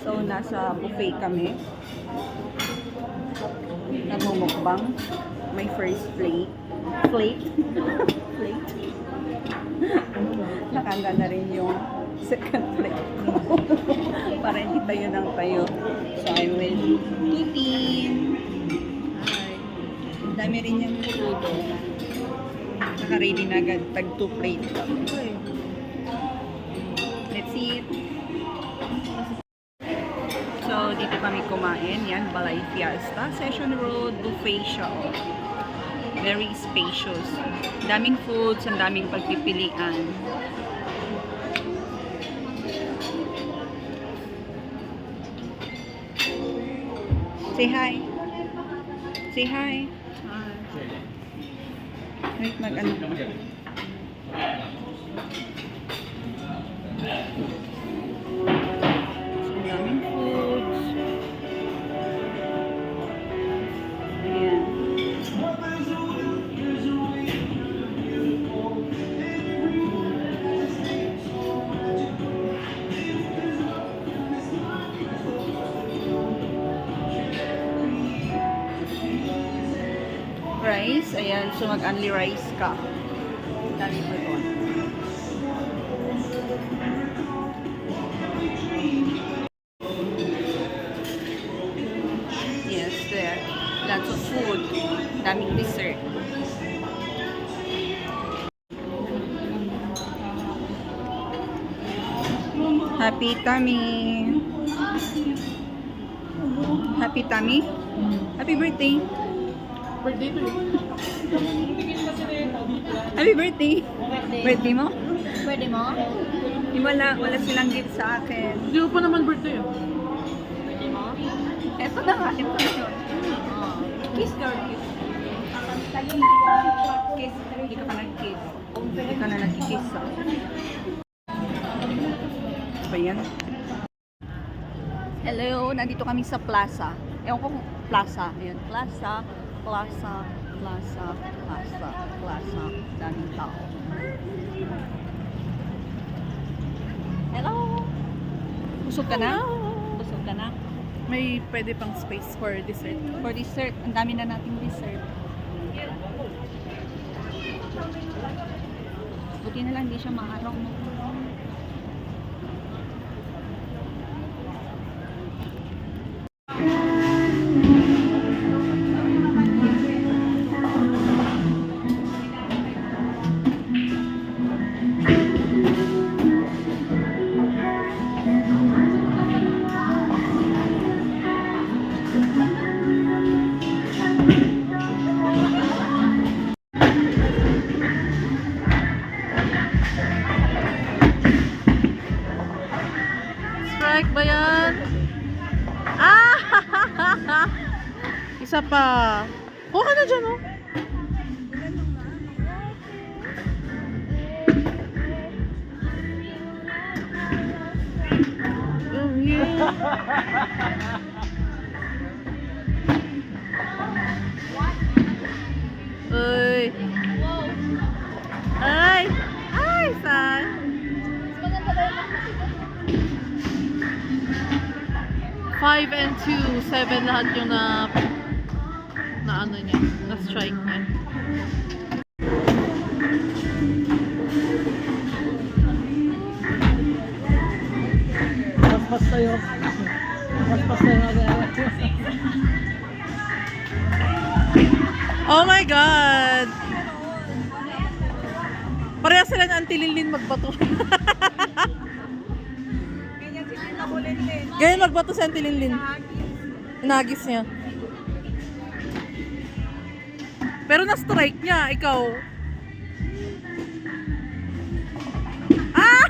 So, nasa buffet kami. Nagmumukbang. My first plate. Plate? Plate? Nakanda na rin yung second plate ko. Para hindi tayo ng tayo. So, I will tutin. Ay, dami rin yung luto. Naka-ready na agad. Tag 2 plate. Let's eat. So, dito kami kumain. Yan, Balay Fiesta. Session Road, buffet siya. Very spacious. Daming foods, ang daming pagpipilian. Say hi. Say hi. Wait, mag-ano. So, daming foods. Ayan. Rice, ayan. So, mag-only rice ka. Dami pa doon. Yes, there. Lots of food. Daming dessert. Happy tummy. Happy tummy? Happy birthday. Birthday to you. Happy birthday. Birthday mo? Pwede mo? Wala silang gift sa akin. Hindi ko pa naman birthday yun. Pwede mo? Eto na nga, ito na yun. Kiss girl, kiss. Kiss. Hindi ka pa nag-kiss. Hindi ka na nag-kiss. Ba yan? Hello, nandito kami sa plaza. Ewan ko kung plaza. Ayan, plaza, plaza, plaza, plaza, plaza. Daming tao. Hello! Busog ka na? Busog ka na? May pwede pang space for dessert. For dessert, ang dami na nating dessert. Buti na lang, hindi siya maaraw mo. Strike ba yan? Ah! Isa pa. Kuha ka na dyan, oh. Oh, yeah. Uy. Ay! Ay, saan? 5 and 2, 7 lahat yung na ano niya, na strike niya. Mas tayo. Oh my God! Pareha sila ng Antililin magbato. Ganyan magbato sa Antililin. Nagis niya. Pero na-strike niya, ikaw. Ah!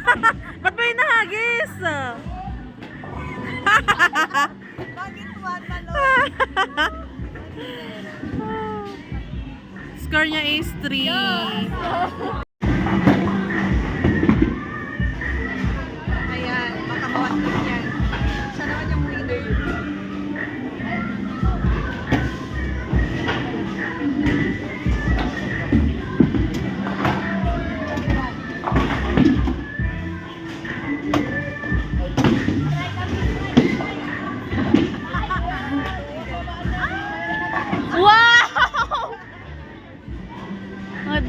Ba't ba yung nahagis? Bakit tumatalo? Score niya is 3. Ayan, makakawat din yan. Siya naman yung winner.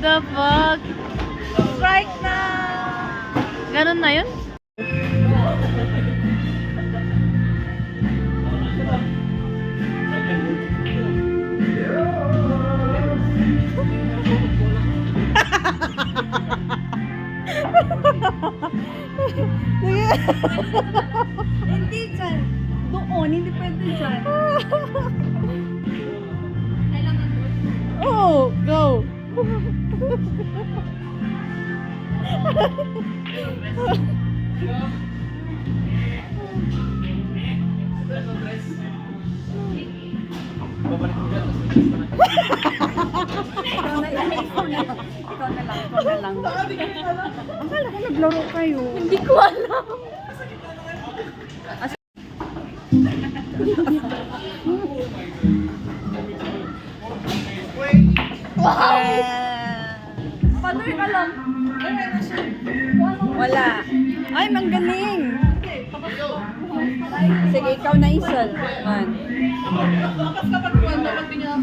the fuck? Strike na! Ganun na yun? Hindi dyan. Doon, hindi pwede dyan. Oh, go! Ikaw na lang, ikaw na lang. Ikaw na lang, ikaw na lang. Akala ko naglaro kayo. Hindi ko alam. Paano yung alam? Wala. Ay, manggaling. Sige, ikaw na isal. One. Kapag kapag dapat din niya